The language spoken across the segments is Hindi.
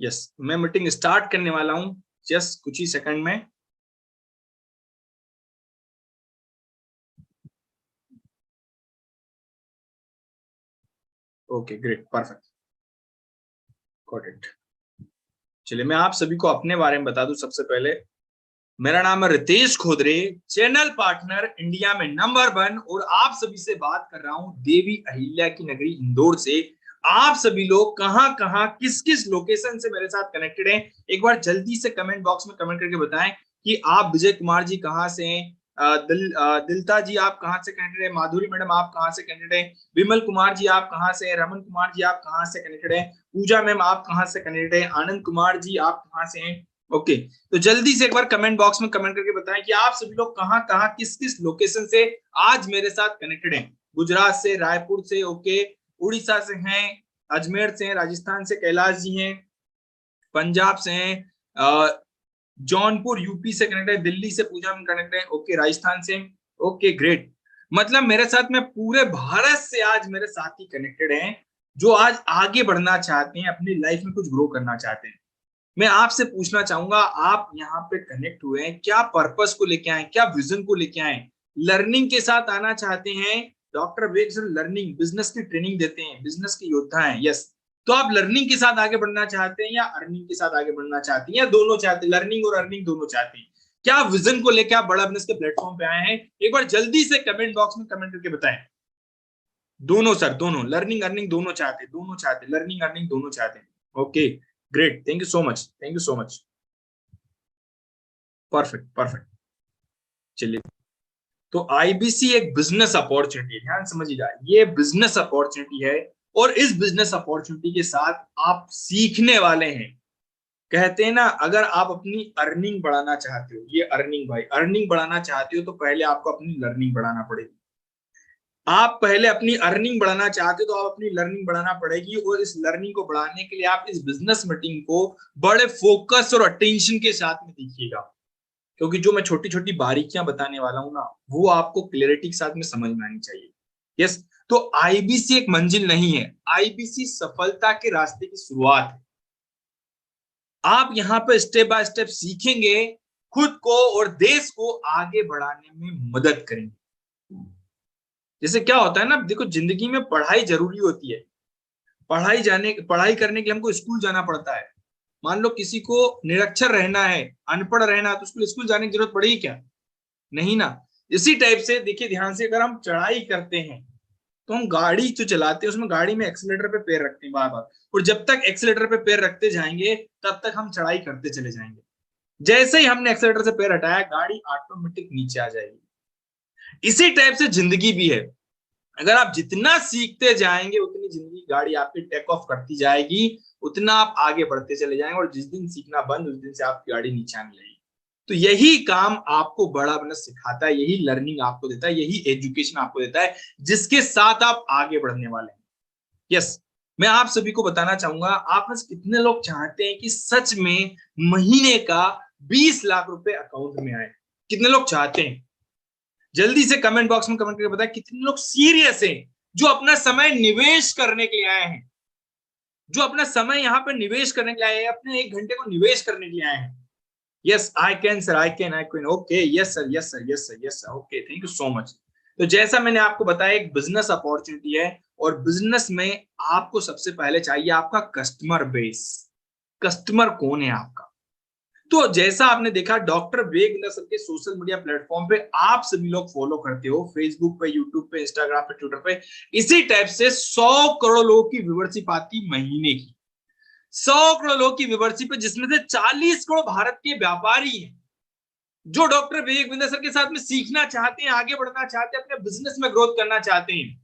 यस, मैं मीटिंग स्टार्ट करने वाला हूं जस्ट कुछ ही सेकंड में। Okay great, perfect, got it. चलिए मैं आप सभी को अपने बारे में बता दूं। सबसे पहले मेरा नाम है रितेश खोदरे, चैनल पार्टनर इंडिया में नंबर 1, और आप सभी से बात कर रहा हूं देवी अहिल्या की नगरी इंदौर से। आप सभी लोग कहां कहां किस किस लोकेशन से मेरे साथ कनेक्टेड हैं, एक बार जल्दी से कमेंट बॉक्स में कमेंट करके बताएं कि आप विजय कुमार जी कहां से हैं, दिलता जी आप कहां से कनेक्टेड है, माधुरी मैडम आप कहां से कनेक्टेड है, विमल कुमार जी आप कहां से हैं, रमन कुमार जी आप कहां से कनेक्टेड है, पूजा मैम आप कहां से कनेक्टेड है, आनंद कुमार जी आप कहां से हैं। ओके, तो जल्दी से एक बार कमेंट बॉक्स में कमेंट करके बताएं कि आप सभी लोग कहां कहां किस किस लोकेशन से आज मेरे साथ कनेक्टेड हैं। गुजरात से, रायपुर से, ओके, उड़ीसा से हैं, अजमेर से हैं, राजस्थान से कैलाश जी हैं, पंजाब से हैं, जौनपुर यूपी से कनेक्टेड है, दिल्ली से पूजा में कनेक्टेड है, ओके, राजस्थान से, ओके ग्रेट। मतलब मेरे साथ में पूरे भारत से आज मेरे साथी कनेक्टेड हैं जो आज आगे बढ़ना चाहते हैं, अपनी लाइफ में कुछ ग्रो करना चाहते हैं। मैं आपसे पूछना चाहूंगा, आप यहाँ पे कनेक्ट हुए हैं क्या पर्पस को लेके आए, क्या विजन को लेके आए, लर्निंग के साथ आना चाहते हैं। डॉक्टर वेग सर लर्निंग बिजनेस की ट्रेनिंग देते हैं, बिजनेस के योद्धा हैं, यस। तो आप लर्निंग के साथ आगे बढ़ना चाहते हैं या अर्निंग के साथ आगे बढ़ना चाहते हैं, या दोनों चाहते हैं, लर्निंग और अर्निंग दोनों चाहते हैं। क्या विजन को लेकर आप बड़ा बिजनेस के प्लेटफॉर्म पे आए हैं, एक बार जल्दी से कमेंट बॉक्स में कमेंट करके बताएं। दोनों सर, दोनों, लर्निंग अर्निंग दोनों चाहते हैं, दोनों चाहते हैं, लर्निंग अर्निंग दोनों चाहते हैं। Okay great, thank you so much, thank you so much, perfect perfect. चलिए, तो आईबीसी एक बिजनेस अपॉर्चुनिटी, ध्यान समझिएगा, ये बिजनेस अपॉर्चुनिटी है, और इस बिजनेस अपॉर्चुनिटी के साथ आप सीखने वाले हैं। कहते हैं ना, अगर आप अपनी अर्निंग बढ़ाना चाहते हो, ये अर्निंग भाई, अर्निंग बढ़ाना चाहते हो तो पहले आपको अपनी लर्निंग बढ़ाना पड़ेगी। आप पहले अपनी अर्निंग बढ़ाना चाहते हो तो आप अपनी लर्निंग बढ़ाना पड़ेगी, और इस लर्निंग को बढ़ाने के लिए आप इस बिजनेस मीटिंग को बड़े फोकस और अटेंशन के साथ में देखिएगा, क्योंकि जो मैं छोटी छोटी बारीकियां बताने वाला हूं ना, वो आपको क्लैरिटी के साथ में समझ में आनी चाहिए। यस, तो आईबीसी एक मंजिल नहीं है, आईबीसी सफलता के रास्ते की शुरुआत है। आप यहाँ पे स्टेप बाय स्टेप सीखेंगे, खुद को और देश को आगे बढ़ाने में मदद करेंगे। जैसे क्या होता है ना, देखो जिंदगी में पढ़ाई जरूरी होती है, पढ़ाई करने के लिए हमको स्कूल जाना पड़ता है। मान लो किसी को निरक्षर रहना है, अनपढ़ रहना है, तो उसको स्कूल जाने की जरूरत पड़ेगी क्या? नहीं ना। इसी टाइप से देखिए ध्यान से, अगर हम चढ़ाई करते हैं तो हम गाड़ी जो चलाते हैं उसमें गाड़ी में एक्सीलेटर पे पैर रखते हैं बार बार, और जब तक एक्सीलेटर पे पैर रखते जाएंगे तब तक हम चढ़ाई करते चले जाएंगे। जैसे ही हमने एक्सीलेटर से पैर हटाया, गाड़ी ऑटोमेटिक नीचे आ जाएगी। इसी टाइप से जिंदगी भी है, अगर आप जितना सीखते जाएंगे उतनी जिंदगी गाड़ी आपकी टेक ऑफ करती जाएगी, उतना आप आगे बढ़ते चले जाएंगे, और जिस दिन सीखना बंद उस दिन से आपकी गाड़ी नीचे आने लगेगी। तो यही काम आपको बड़ा बनना सिखाता है, यही लर्निंग आपको देता है, यही एजुकेशन आपको देता है, जिसके साथ आप आगे बढ़ने वाले हैं। यस, मैं आप सभी को बताना चाहूंगा, आप में से कितने लोग चाहते हैं कि सच में महीने का 20 लाख रुपए अकाउंट में आए? कितने लोग चाहते हैं? जल्दी से कमेंट बॉक्स में कमेंट करके बताएं कितने लोग सीरियस हैं, जो अपना समय निवेश करने के लिए आए हैं, जो अपना समय यहाँ पे निवेश करने के लिए आए हैं, अपने 1 घंटे को निवेश करने के लिए आए हैं। Yes, I can sir, I can, I can, okay, yes sir, yes sir, yes sir, yes sir, okay, thank you so much. तो जैसा मैंने आपको बताया, एक बिजनेस अपॉर्चुनिटी है, और बिजनेस में आपको सबसे पहले चाहिए आपका कस्टमर बेस। कस्टमर कौन है आपका? तो जैसा आपने देखा, डॉक्टर वेगनर सर के सोशल मीडिया प्लेटफॉर्म पे आप सभी लोग फॉलो करते हो, फेसबुक पे, यूट्यूब पे, इंस्टाग्राम पे, ट्विटर पे, इसी टाइप से 100 करोड़ लोगों की व्यूअरशिप आती महीने की, 100 करोड़ लोगों की व्यूअरशिप है, जिसमें से 40 करोड़ भारत के व्यापारी हैं, जो डॉक्टर विवेक सर के साथ में सीखना चाहते हैं, आगे बढ़ना चाहते हैं, अपने बिजनेस में ग्रोथ करना चाहते हैं,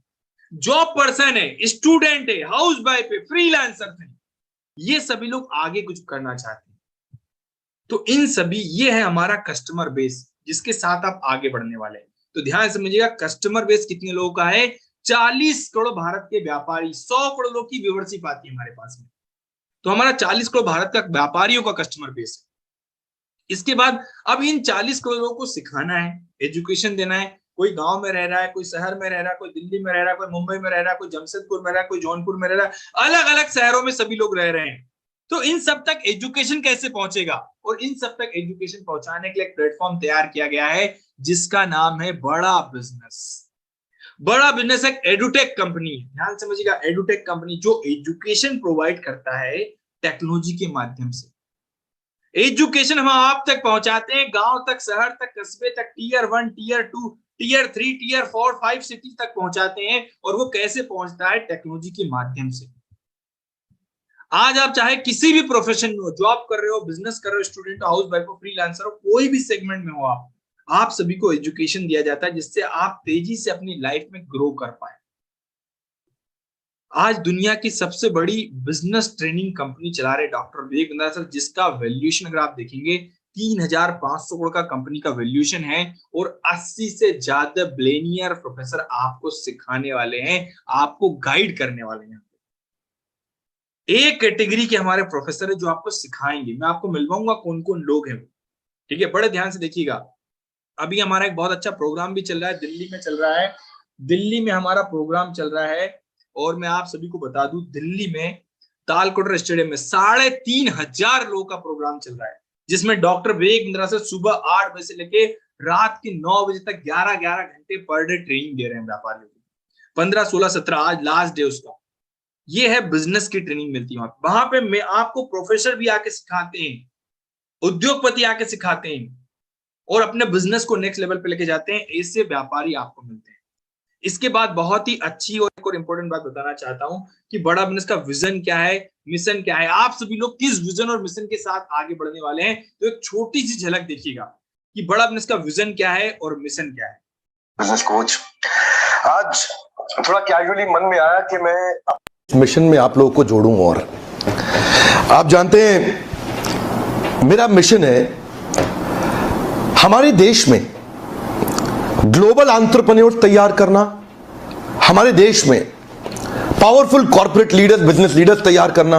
जॉब पर्सन है, स्टूडेंट है, हाउस वाइफ है, फ्रीलांसर है, ये सभी लोग आगे कुछ करना चाहते हैं। तो इन सभी, ये है हमारा कस्टमर बेस, जिसके साथ आप आगे बढ़ने वाले हैं। तो ध्यान समझिएगा, कस्टमर बेस कितने लोगों का है? 40 करोड़ भारत के व्यापारी, 100 करोड़ लोगों की व्यूअरशिप आती है हमारे पास में, तो हमारा 40 करोड़ भारत का व्यापारियों का कस्टमर बेस है। इसके बाद अब इन 40 करोड़ लोगों को सिखाना है, एजुकेशन देना है। कोई गांव में रह रहा है, कोई शहर में रह रहा है, कोई दिल्ली में रह रहा है, कोई मुंबई में रह रहा है, कोई जमशेदपुर में रह रहा है, कोई जौनपुर में रह रहा है, अलग अलग शहरों में सभी लोग रह रहे हैं। तो इन सब तक एजुकेशन कैसे पहुंचेगा, और इन सब तक एजुकेशन पहुंचाने के लिए एक प्लेटफॉर्म तैयार किया गया है जिसका नाम है बड़ा बिजनेस। बड़ा बिजनेस एक एडुटेक कंपनी है, ध्यान समझिएगा, एडुटेक कंपनी जो एजुकेशन प्रोवाइड करता है टेक्नोलॉजी के माध्यम से। एजुकेशन हम आप तक पहुंचाते हैं, गांव तक, शहर तक, कस्बे तक, tier 1, tier 2, tier 3, tier 4, 5 city तक पहुंचाते हैं। और वो कैसे पहुंचता है? टेक्नोलॉजी के माध्यम से। आज आप चाहे किसी भी प्रोफेशन में हो, जॉब कर रहे हो, बिजनेस कर रहे हो, स्टूडेंट हो, हाउस वाइफ हो, फ्रीलांसर हो, कोई भी सेगमेंट में हो आप सभी को एजुकेशन दिया जाता है जिससे आप तेजी से अपनी लाइफ में ग्रो कर पाए। आज दुनिया की सबसे बड़ी बिजनेस ट्रेनिंग कंपनी चला रहे डॉक्टर विवेक बिंद्रा सर, जिसका वैल्यूएशन अगर आप देखेंगे 3,500 करोड़ का कंपनी का वैल्यूएशन है, और 80 से ज्यादा बिलियनियर प्रोफेसर आपको सिखाने वाले हैं, आपको गाइड करने वाले हैं। एक कैटेगरी के हमारे प्रोफेसर है जो आपको सिखाएंगे, मैं आपको मिलवाऊंगा कौन कौन लोग हैं। ठीक है, बड़े ध्यान से देखिएगा। अभी हमारा एक बहुत अच्छा प्रोग्राम भी चल रहा है, दिल्ली में चल रहा है, दिल्ली में हमारा प्रोग्राम चल रहा है। और मैं आप सभी को बता दूं, दिल्ली में तालकोटर स्टेडियम में 3,500 लोगों का प्रोग्राम चल रहा है, जिसमें डॉक्टर विवेक बिंद्रा से सुबह 8 बजे से लेके रात के 9 बजे तक 11-11 घंटे पर डे ट्रेनिंग दे रहे हैं व्यापारियों को। 15, 16, 17 आज लास्ट डे उसका। ये है बिजनेस की ट्रेनिंग मिलती है वहां पे। मैं आपको प्रोफेसर भी आके सिखाते हैं, उद्योगपति आके सिखाते हैं, और अपने बिजनेस को नेक्स्ट लेवल पे लेके जाते हैं। ऐसे व्यापारी आपको मिलते हैं। इसके बाद बहुत ही अच्छी और एक और इंपॉर्टेंट बात बताना चाहता हूं कि बड़ा बिजनेस का विजन क्या है, मिशन क्या है, आप सभी लोग किस विजन और मिशन के साथ आगे बढ़ने वाले हैं। तो एक छोटी सी झलक देखिएगा कि बड़ा बिजनेस का विजन क्या है और मिशन क्या है। बिजनेस कोच, आज थोड़ा कैजुअली मन में आया कि मैं मिशन में आप लोगों को जोड़ूं। और आप जानते हैं मेरा मिशन है हमारे देश में ग्लोबल एंटरप्रेन्योर तैयार करना, हमारे देश में powerful corporate leaders, business leaders तैयार करना।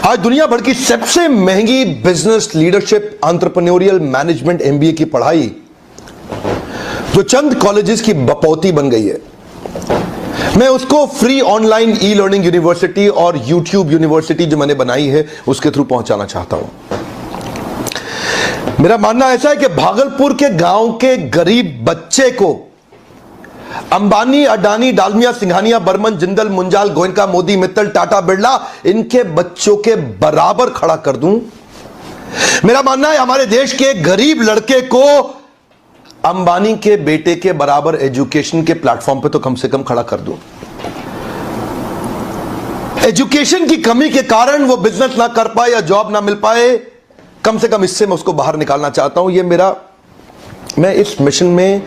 आज दुनिया भर की सबसे महंगी business leadership entrepreneurial management MBA की पढ़ाई जो चंद कॉलेजेस की बपौती बन गई है, मैं उसको free online e learning university और यूट्यूब यूनिवर्सिटी जो मैंने बनाई है उसके थ्रू पहुंचाना चाहता हूं। मेरा मानना ऐसा है कि भागलपुर के गांव के गरीब बच्चे को अंबानी, अडानी, डालमिया, सिंघानिया, बर्मन, जिंदल, मुंजाल, गोयनका, मोदी, मित्तल, टाटा, बिरला, इनके बच्चों के बराबर खड़ा कर दूं। मेरा मानना है हमारे देश के गरीब लड़के को अंबानी के बेटे के बराबर एजुकेशन के प्लेटफॉर्म पे तो कम से कम खड़ा कर दूं। एजुकेशन की कमी के कारण वो बिजनेस ना कर पाए या जॉब ना मिल पाए, कम से कम इससे मैं उसको बाहर निकालना चाहता हूं। मैं इस मिशन में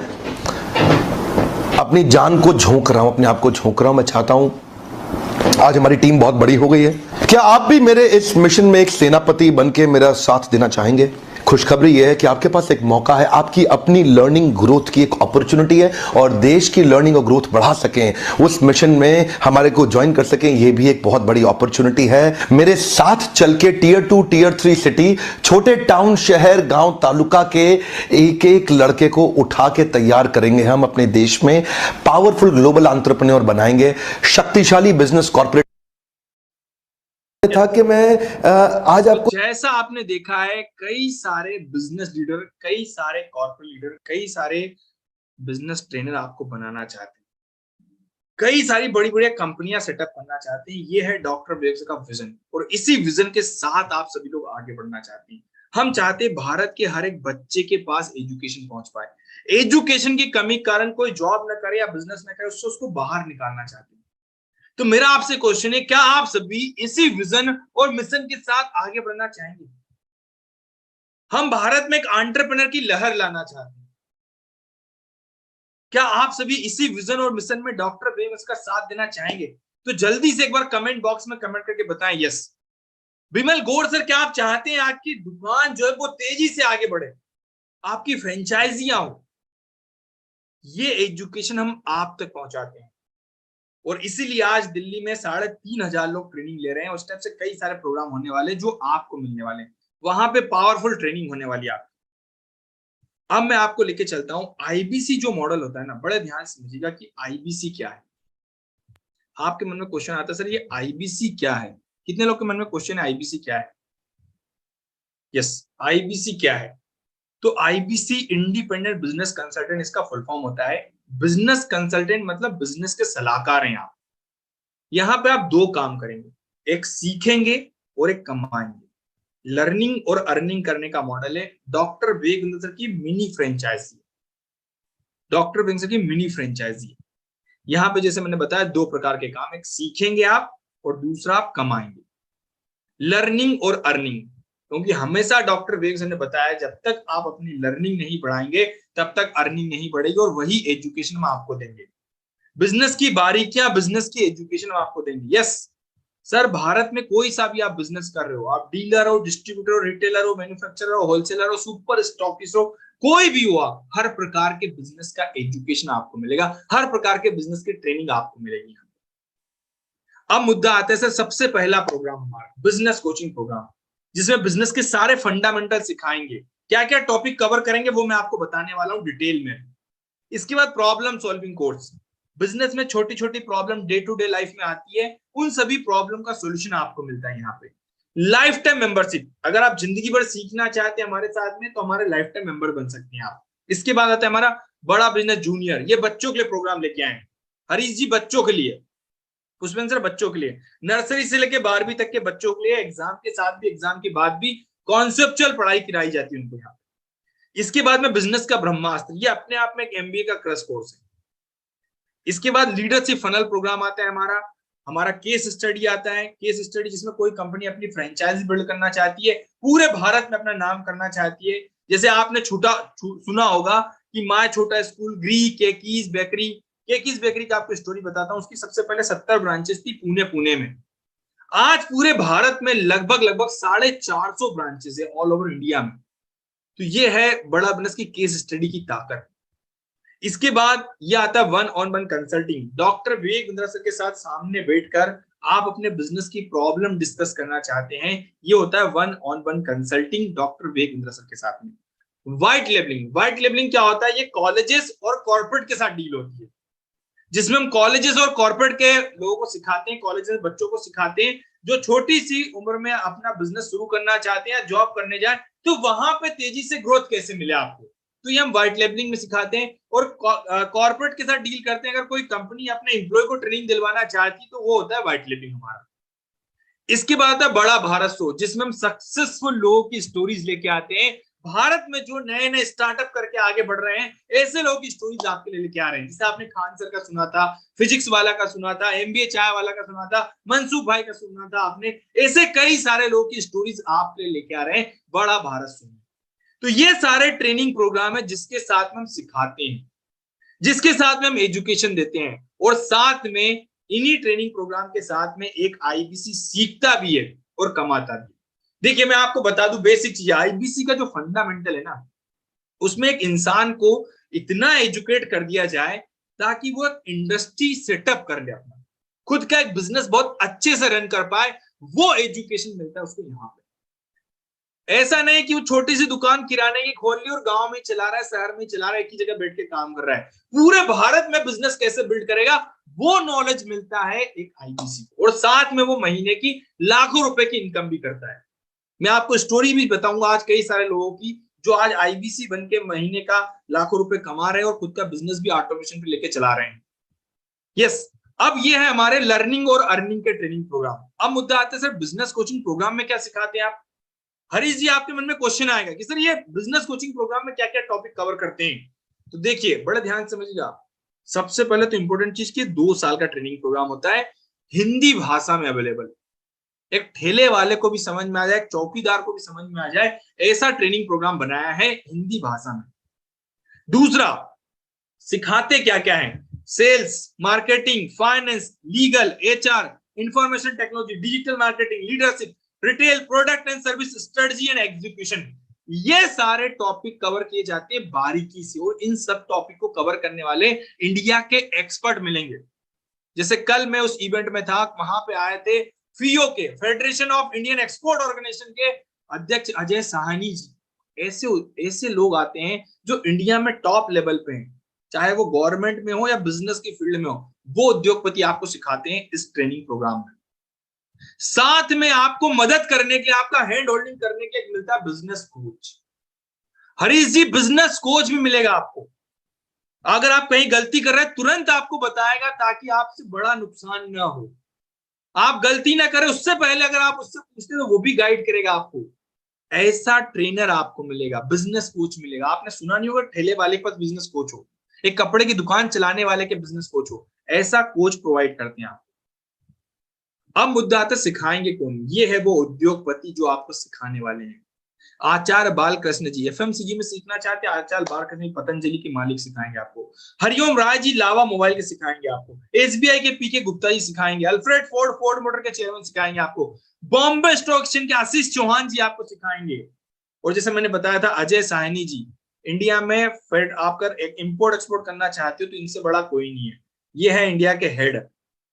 अपनी जान को झोंक रहा हूं, अपने आप को झोंक रहा हूं। मैं चाहता हूं, आज हमारी टीम बहुत बड़ी हो गई है, क्या आप भी मेरे इस मिशन में एक सेनापति बनके मेरा साथ देना चाहेंगे? खुशखबरी यह है कि आपके पास एक मौका है, आपकी अपनी लर्निंग ग्रोथ की एक अपॉर्चुनिटी है, और देश की लर्निंग और ग्रोथ बढ़ा सकें, उस मिशन में हमारे को ज्वाइन कर सकें, यह भी एक बहुत बड़ी अपॉर्चुनिटी है। मेरे साथ चल के टीयर 2, टीयर 3 सिटी, छोटे टाउन, शहर, गांव, तालुका के एक एक लड़के को उठा के तैयार करेंगे हम अपने देश में, पावरफुल ग्लोबल एंटरप्रेन्योर बनाएंगे, शक्तिशाली बिजनेस कॉर्पोरेट था कि मैं आज आपको, जैसा आपने देखा है, कई सारे बिजनेस लीडर, कई सारे कॉर्पोरेट लीडर, कई सारे बिजनेस ट्रेनर आपको बनाना चाहते हैं, कई सारी बड़ी बड़ी कंपनियां सेटअप करना चाहते हैं। ये है डॉक्टर विवेक का विजन, और इसी विजन के साथ आप सभी लोग आगे बढ़ना चाहते हैं। हम चाहते हैं भारत के हर एक बच्चे के पास एजुकेशन पहुंच पाए। एजुकेशन की कमी के कारण कोई जॉब न करे या बिजनेस न करे, उसको बाहर निकालना चाहते हैं। तो मेरा आपसे क्वेश्चन है, क्या आप सभी इसी विजन और मिशन के साथ आगे बढ़ना चाहेंगे? हम भारत में एक एंटरप्रेन्योर की लहर लाना चाहते हैं। क्या आप सभी इसी विजन और मिशन में डॉक्टर विवेक का साथ देना चाहेंगे? तो जल्दी से एक बार कमेंट बॉक्स में कमेंट करके बताएं यस। विमल गौर सर, क्या आप चाहते हैं आपकी दुकान जो है वो तेजी से आगे बढ़े, आपकी फ्रेंचाइजियां हो? ये एजुकेशन हम आप तक पहुंचाते हैं, और इसीलिए आज दिल्ली में 3,500 लोग ट्रेनिंग ले रहे हैं। उस टाइप से कई सारे प्रोग्राम होने वाले जो आपको मिलने वाले हैं, वहां पे पावरफुल ट्रेनिंग होने वाली है। अब मैं आपको लेके चलता हूं आईबीसी जो मॉडल होता है ना, बड़े ध्यान से समझिएगा कि आईबीसी क्या है। आपके मन में क्वेश्चन आता है, सर ये आईबीसी क्या है? कितने लोग के मन में क्वेश्चन है आईबीसी क्या है? यस, आईबीसी क्या है? तो आईबीसी इंडिपेंडेंट बिजनेस कंसल्टेंट इसका फुल फॉर्म होता है। बिजनेस कंसल्टेंट मतलब बिजनेस के सलाहकार हैं आप। यहां पे आप दो काम करेंगे, एक सीखेंगे और एक कमाएंगे। लर्निंग और अर्निंग करने का मॉडल है डॉक्टर वेगेंद्र सर की मिनी फ्रेंचाइजी। डॉक्टर वेगेंद्र सर की मिनी फ्रेंचाइजी। यहां पे जैसे मैंने बताया दो प्रकार के काम, एक सीखेंगे आप और दूसरा आप कमाएंगे। लर्निंग और अर्निंग, क्योंकि हमेशा डॉक्टर वेग सर ने बताया जब तक आप अपनी लर्निंग नहीं बढ़ाएंगे तब तक अर्निंग नहीं बढ़ेगी, और वही एजुकेशन हम आपको देंगे। बिजनेस की बारीकियां, बिजनेस की एजुकेशन हम आपको देंगे। यस सर, भारत में कोई सा भी आप बिजनेस कर रहे हो, आप डीलर हो, डिस्ट्रीब्यूटर हो, रिटेलर हो, मैन्युफैक्चरर हो, होलसेलर हो, सुपर स्टॉकिस्ट हो, कोई भी हो आप, हर प्रकार के बिजनेस का एजुकेशन आपको मिलेगा, हर प्रकार के बिजनेस की ट्रेनिंग आपको मिलेगी। अब मुद्दा आता है सर, सबसे पहला प्रोग्राम हमारा बिजनेस कोचिंग प्रोग्राम, जिसमें बिजनेस के सारे फंडामेंटल सिखाएंगे। क्या क्या टॉपिक कवर करेंगे वो मैं आपको बताने वाला हूं डिटेल में। इसके बाद प्रॉब्लम सॉल्विंग कोर्स, बिजनेस में छोटी छोटी problem day to day life में आती है, उन सभी प्रॉब्लम का सोल्यूशन आपको मिलता है यहाँ पे। लाइफ टाइम मेंबरशिप, अगर आप जिंदगी भर सीखना चाहते हैं हमारे साथ में तो हमारे लाइफ टाइम मेंबर बन सकते हैं आप। इसके बाद आता है हमारा बड़ा बिजनेस जूनियर, ये बच्चों के लिए प्रोग्राम लेके आए हैं हरीश जी, बच्चों के लिए। पुष्पेंद्र सर बच्चों के लिए, नर्सरी से लेके 12वीं तक के बच्चों के लिए, एग्जाम के साथ भी, एग्जाम के बाद भी कॉन्सेप्चुअल पढ़ाई कराई जाती है उनको यहाँ। इसके बाद में बिजनेस का ब्रह्मास्त्र, ये अपने आप में एक एमबीए का क्रश कोर्स है। इसके बाद लीडरशिप फनल प्रोग्राम आता है हमारा। हमारा केस स्टडी आता है, केस स्टडी जिसमें कोई कंपनी अपनी फ्रेंचाइजी बिल्ड करना चाहती है, पूरे भारत में अपना नाम करना चाहती है। जैसे आपने सुना होगा कि माय छोटा स्कूल, ग्री, केकीज बेकरी। केकीज बेकरी का आपको स्टोरी बताता हूँ, उसकी सबसे पहले 70 ब्रांचेस थी पुणे में। आज पूरे भारत में लगभग 450 ब्रांचेस है ऑल ओवर इंडिया में। तो ये है बड़ा बिजनेस की केस स्टडी की ताकत। इसके बाद ये आता है one on one consulting, doctor Vivek Bindra sir के साथ सामने बैठकर आप अपने बिजनेस की प्रॉब्लम डिस्कस करना चाहते हैं, ये होता है one on one consulting doctor Vivek Bindra sir के साथ में। व्हाइट लेबलिंग, व्हाइट लेबलिंग क्या होता है? ये कॉलेजेस और कॉर्पोरेट के साथ डील होती है, जिसमें हम कॉलेजेस और कॉर्पोरेट के लोगों को सिखाते हैं, कॉलेजेस बच्चों को सिखाते हैं जो छोटी सी उम्र में अपना बिजनेस शुरू करना चाहते हैं, जॉब करने जाए तो वहां पे तेजी से ग्रोथ कैसे मिले आपको, तो ये हम व्हाइट लेबलिंग में सिखाते हैं। और कॉर्पोरेट के साथ डील करते हैं, अगर कोई कंपनी अपने एम्प्लॉय को ट्रेनिंग दिलवाना चाहती तो वो होता है व्हाइट लेबलिंग हमारा। इसके बाद आता है बड़ा भारत शो, जिसमें हम सक्सेसफुल लोगों की स्टोरीज लेके आते हैं, भारत में जो नए नए स्टार्टअप करके आगे बढ़ रहे हैं ऐसे लोगों की स्टोरीज आपके लिए लेके आ रहे हैं। जैसे आपने खान सर का सुना था, फिजिक्स वाला का सुना था, एमबीए चाय वाला का सुना था, मनसूख भाई का सुना था आपने, ऐसे कई सारे लोगों की स्टोरीज आपके लिए लेके आ रहे हैं बड़ा भारत शो में। तो ये सारे ट्रेनिंग प्रोग्राम है जिसके साथ में हम सिखाते हैं, जिसके साथ में हम एजुकेशन देते हैं, और साथ में इन्हीं ट्रेनिंग प्रोग्राम के साथ में एक आईबीसी सीखता भी है और कमाता भी। देखिए मैं आपको बता दूं बेसिक चीज, आईबीसी का जो फंडामेंटल है ना, उसमें एक इंसान को इतना एजुकेट कर दिया जाए ताकि वो एक इंडस्ट्री सेटअप कर ले, अपना खुद का एक बिजनेस बहुत अच्छे से रन कर पाए, वो एजुकेशन मिलता है उसको यहाँ पे। ऐसा नहीं कि वो छोटी सी दुकान किराने की खोल ली और गांव में चला रहा है, शहर में चला रहा है, एक ही जगह बैठ के काम कर रहा है, पूरे भारत में बिजनेस कैसे बिल्ड करेगा वो नॉलेज मिलता है एक आईबीसी को, और साथ में वो महीने की लाखों रुपए की इनकम भी करता है। मैं आपको स्टोरी भी बताऊंगा आज कई सारे लोगों की जो आज आईबीसी बन के महीने का लाखों रुपए कमा रहे हैं और खुद का बिजनेस भी ऑटोमेशन पे लेके चला रहे हैं। यस, अब ये है हमारे लर्निंग और अर्निंग के ट्रेनिंग प्रोग्राम। अब मुद्दा आता है सर बिजनेस कोचिंग प्रोग्राम में क्या सिखाते हैं आप? हरीश जी, आपके मन में क्वेश्चन आएगा कि सर ये बिजनेस कोचिंग प्रोग्राम में क्या क्या टॉपिक कवर करते हैं? तो देखिए बड़े ध्यान से समझिएगा। सबसे पहले तो इंपॉर्टेंट चीज की 2 साल का ट्रेनिंग प्रोग्राम होता है, हिंदी भाषा में अवेलेबल, एक ठेले वाले को भी समझ में आ जाए, एक चौकीदार को भी समझ में आ जाए, ऐसा ट्रेनिंग प्रोग्राम बनाया है हिंदी भाषा में। दूसरा, सिखाते क्या क्या है? Sales, marketing, finance, legal, HR, information technology, digital marketing, leadership, retail, product and service, strategy and execution. ये सारे टॉपिक कवर किए जाते हैं बारीकी से, और इन सब टॉपिक को कवर करने वाले इंडिया के एक्सपर्ट मिलेंगे। जैसे कल मैं उस इवेंट में था, वहां पे आए थे फीओ के, federation of Indian export organisation के अध्यक्ष अजय साहनी जी। ऐसे ऐसे लोग आते हैं जो इंडिया में टॉप लेवल पे हैं, चाहे वो गवर्नमेंट में हो या बिजनेस की फील्ड में हो, वो उद्योगपति आपको सिखाते हैं इस ट्रेनिंग प्रोग्राम में। साथ में आपको मदद करने के लिए, आपका हैंड होल्डिंग करने के लिए मिलता है बिजनेस कोच। हरीश जी बिजनेस कोच भी मिलेगा आपको। अगर आप कहीं गलती कर रहे हैं तुरंत आपको बताएगा, ताकि आपसे बड़ा नुकसान ना हो। आप गलती ना करें उससे पहले अगर आप उससे पूछते तो वो भी गाइड करेगा आपको। ऐसा ट्रेनर आपको मिलेगा, बिजनेस कोच मिलेगा। आपने सुना नहीं होगा ठेले वाले के पास बिजनेस कोच हो, एक कपड़े की दुकान चलाने वाले के बिजनेस कोच हो, ऐसा कोच प्रोवाइड करते हैं आप। अब मुद्दा आता है सिखाएंगे कौन। ये है वो उद्योगपति जो आपको सिखाने वाले हैं। आचार्य बालकृष्ण जी एफएमसीजी में सीखना चाहते हैं, आचार्य बालकृष्ण जी पतंजलि के मालिक सिखाएंगे आपको। हरिओम राय जी लावा मोबाइल के सिखाएंगे आपको। एसबीआई के पीके गुप्ता जी सिखाएंगे। अल्फ्रेड फोर्ड फोर्ड मोटर के चेयरमैन सिखाएंगे आपको। बॉम्बे स्टॉक एक्सचेंज के आशीष चौहान जी आपको सिखाएंगे। और जैसे मैंने बताया था अजय साहनी जी, इंडिया में फेड आप अगर इंपोर्ट एक्सपोर्ट करना चाहते हो तो इनसे बड़ा कोई नहीं है। ये है इंडिया के हेड।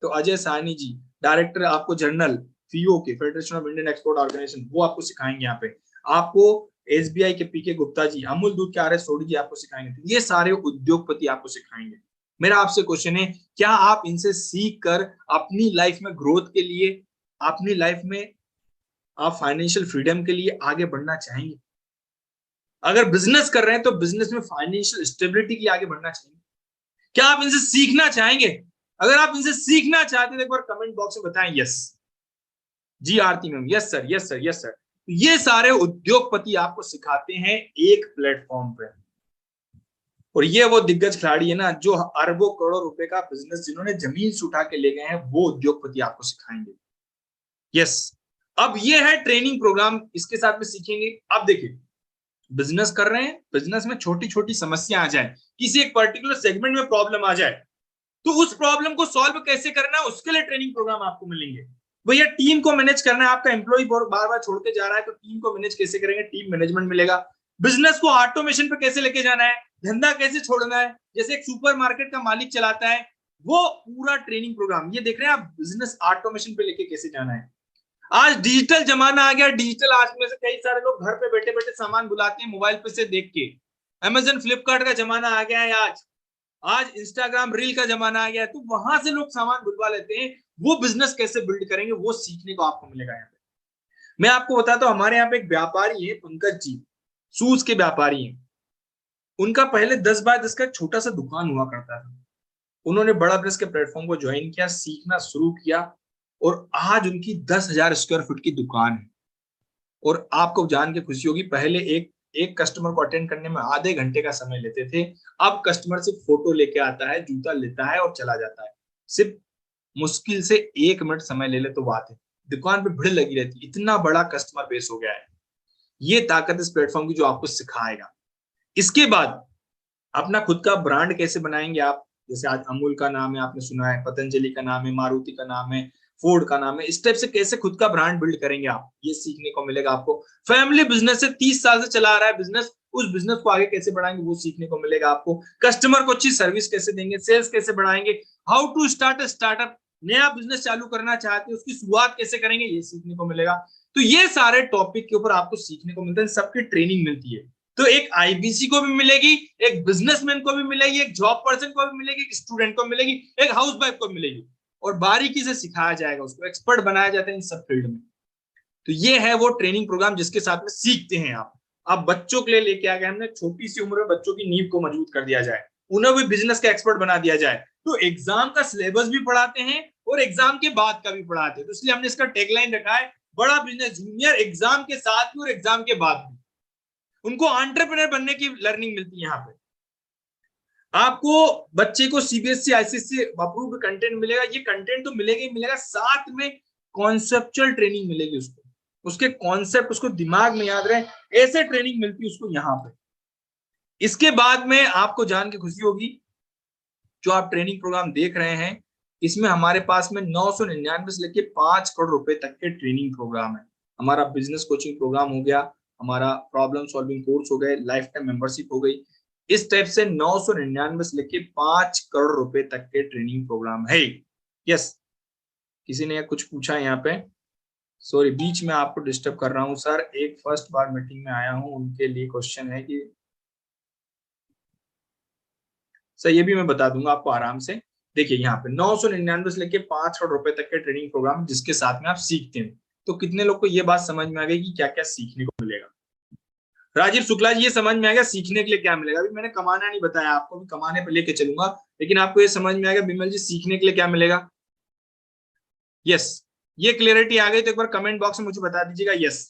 तो अजय साहनी जी डायरेक्टर आपको जनरल फीओ के federation of Indian export organisation, वो आपको सिखाएंगे यहाँ पे। आपको एसबीआई के पीके गुप्ता जी, अमूल दूध के आर एस सोडी जी आपको सिखाएंगे। तो ये सारे उद्योगपति आपको सिखाएंगे। मेरा आपसे क्वेश्चन है, क्या आप इनसे सीख कर अपनी लाइफ में ग्रोथ के लिए, अपनी लाइफ में आप फाइनेंशियल फ्रीडम के लिए आगे बढ़ना चाहेंगे? अगर बिजनेस कर रहे हैं तो बिजनेस में फाइनेंशियल स्टेबिलिटी के लिए आगे बढ़ना चाहेंगे? क्या आप इनसे सीखना चाहेंगे? अगर आप इनसे सीखना चाहते हैं तो एक बार कमेंट बॉक्स में बताएं यस। जी Aarti ma'am, yes sir, yes sir, yes sir. ये सारे उद्योगपति आपको सिखाते हैं एक प्लेटफॉर्म पे। और ये वो दिग्गज खिलाड़ी है ना जो अरबों करोड़ों रुपए का बिजनेस जिन्होंने जमीन से उठा के ले गए हैं, वो उद्योगपति आपको सिखाएंगे। यस। अब ये है ट्रेनिंग प्रोग्राम, इसके साथ में सीखेंगे। अब देखिए, बिजनेस कर रहे हैं, बिजनेस में छोटी छोटी समस्या आ जाए, किसी एक पर्टिकुलर सेगमेंट में प्रॉब्लम आ जाए, तो उस प्रॉब्लम को सॉल्व कैसे करना है उसके लिए ट्रेनिंग प्रोग्राम आपको मिलेंगे। भैया टीम को मैनेज करना है, आपका एम्प्लॉय बार बार छोड़ के जा रहा है, तो टीम को मैनेज कैसे करेंगे, टीम मैनेजमेंट मिलेगा। बिजनेस को ऑटोमेशन पे कैसे लेके जाना है, धंधा कैसे छोड़ना है, जैसे एक सुपरमार्केट का मालिक चलाता है, वो पूरा ट्रेनिंग प्रोग्राम ये देख रहे हैं आप, बिजनेस ऑटोमेशन पे लेके कैसे जाना है। आज डिजिटल जमाना आ गया, डिजिटल आज में से कई सारे लोग घर पे बैठे बैठे सामान बुलाते हैं मोबाइल पे से देख के। अमेजन फ्लिपकार्ट का जमाना आ गया है आज। आज इंस्टाग्राम रील का जमाना आ गया है, तो वहां से लोग सामान बुलवा लेते हैं। वो बिजनेस कैसे बिल्ड करेंगे वो सीखने को आपको मिलेगा यहाँ पे। मैं आपको बताता हूँ, हमारे यहाँ पे एक व्यापारी है पंकज जी, शूज के व्यापारी हैं। उनका पहले 10 बाय 10 का एक छोटा सा दुकान हुआ करता था। उन्होंने बड़ा प्रेस के प्लेटफॉर्म को ज्वाइन किया, सीखना शुरू किया, और आज उनकी 10,000 स्क्वायर फीट की दुकान है। और आपको जान के खुशी होगी, पहले एक एक कस्टमर को अटेंड करने में आधे घंटे का समय लेते थे, अब कस्टमर सिर्फ फोटो लेके आता है, जूता लेता है और चला जाता है। सिर्फ मुश्किल से 1 मिनट समय ले ले तो बात है, दुकान पे भीड़ लगी रहती है। इतना बड़ा कस्टमर बेस हो गया है। ये ताकत इस प्लेटफॉर्म की जो आपको सिखाएगा। इसके बाद अपना खुद का ब्रांड कैसे बनाएंगे आप, जैसे आज अमूल का नाम है, आपने सुना है, पतंजलि का नाम है, मारुति का नाम है, फोर्ड का नाम है। इस टाइप से कैसे खुद का ब्रांड बिल्ड करेंगे आप, ये सीखने को मिलेगा आपको। फैमिली बिजनेस से 30 साल से चला आ रहा है बिजनेस, उस बिजनेस को आगे कैसे बढ़ाएंगे वो सीखने को मिलेगा आपको। कस्टमर को अच्छी सर्विस कैसे देंगे, सेल्स कैसे बढ़ाएंगे, how to start a startup, नया बिजनेस चालू करना चाहते हैं उसकी शुरुआत कैसे करेंगे, ये सीखने को मिलेगा। तो ये सारे टॉपिक के ऊपर आपको सीखने को मिलता है, सबकी ट्रेनिंग मिलती है। तो एक आईबीसी को भी मिलेगी, एक बिजनेसमैन को भी मिलेगी, एक जॉब पर्सन को भी मिलेगी, एक स्टूडेंट को मिलेगी, एक हाउस वाइफ को मिलेगी, और बारीकी से सिखाया जाएगा, उसको एक्सपर्ट बनाया जाता है इन सब फील्ड में। तो ये है वो ट्रेनिंग प्रोग्राम जिसके साथ में सीखते हैं आप। अब बच्चों के लिए लेके आ गए हमने, छोटी सी उम्र में बच्चों की नींव को मजबूत कर दिया जाए, उन्हें भी बिजनेस का एक्सपर्ट बना दिया जाए। तो एग्जाम का सिलेबस भी पढ़ाते हैं और एग्जाम के बाद का भी पढ़ाते हैं। तो इसलिए हमने इसका टैगलाइन रखा है, बड़ा बिजनेस जूनियर, एग्जाम के साथ भी और एग्जाम के बाद भी। उनको एंटरप्रेन्योर बनने की लर्निंग मिलती है यहाँ पे। आपको बच्चे को सीबीएसई आईसीएसई अप्रूव्ड कंटेंट मिलेगा, ये कंटेंट तो मिलेगा ही मिलेगा, साथ में कॉन्सेप्चुअल ट्रेनिंग मिलेगी उसको, उसके कॉन्सेप्ट उसको दिमाग में याद रहे, ऐसे ट्रेनिंग मिलती है उसको यहाँ पे। इसके बाद में आपको जान के खुशी होगी, जो आप ट्रेनिंग प्रोग्राम देख रहे हैं, इसमें हमारे पास में 999 से लेके 5 करोड़ रुपए तक के ट्रेनिंग प्रोग्राम है। हमारा बिजनेस कोचिंग प्रोग्राम हो गया, हमारा प्रॉब्लम सॉल्विंग कोर्स हो गए, लाइफ टाइम मेंबरशिप हो गई। इस टाइप से 999 से लेके 5 करोड़ रुपए तक के ट्रेनिंग प्रोग्राम है। यस, किसी ने कुछ पूछा है यहाँ पे, सॉरी बीच में आपको डिस्टर्ब कर रहा हूँ सर, एक फर्स्ट बार मीटिंग में आया हूँ, उनके लिए क्वेश्चन है कि सर, ये भी मैं बता दूंगा आपको आराम से। देखिए यहाँ पे 999 से लेके 5 करोड़ रुपए तक के ट्रेनिंग प्रोग्राम जिसके साथ में आप सीखते हैं। तो कितने लोग को ये बात समझ में आ गई कि क्या क्या सीखने को मिलेगा? राजीव शुक्ला जी, ये समझ में आएगा सीखने के लिए क्या मिलेगा? अभी मैंने कमाना नहीं बताया आपको, भी कमाने पे लेके चलूंगा, लेकिन आपको ये समझ में आएगा बिमल जी सीखने के लिए क्या मिलेगा? यस, ये क्लियरिटी आ गई तो एक बार कमेंट बॉक्स में मुझे बता दीजिएगा यस।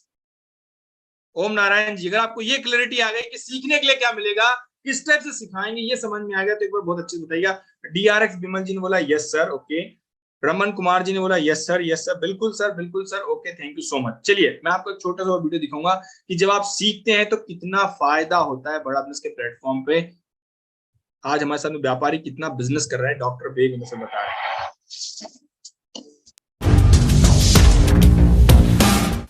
ओम नारायण जी, अगर आपको ये क्लियरिटी आ गई कि सीखने के लिए क्या मिलेगा, किस टाइप से सिखाएंगे, ये समझ में आ गया तो एक बार बहुत अच्छे से बताइएगा। डीआरएक्स बिमल जी ने बोला yes sir, okay. Raman Kumar ji ने बोला यस सर, बिल्कुल sir, okay, thank you so much. चलिए मैं आपको एक छोटा सा वीडियो दिखाऊंगा कि जब आप सीखते हैं तो कितना फायदा होता है बड़ा बिजनेस के प्लेटफॉर्म पे। आज हमारे साथ व्यापारी कितना बिजनेस कर रहा है, डॉक्टर बेग हमें से बता रहे हैं।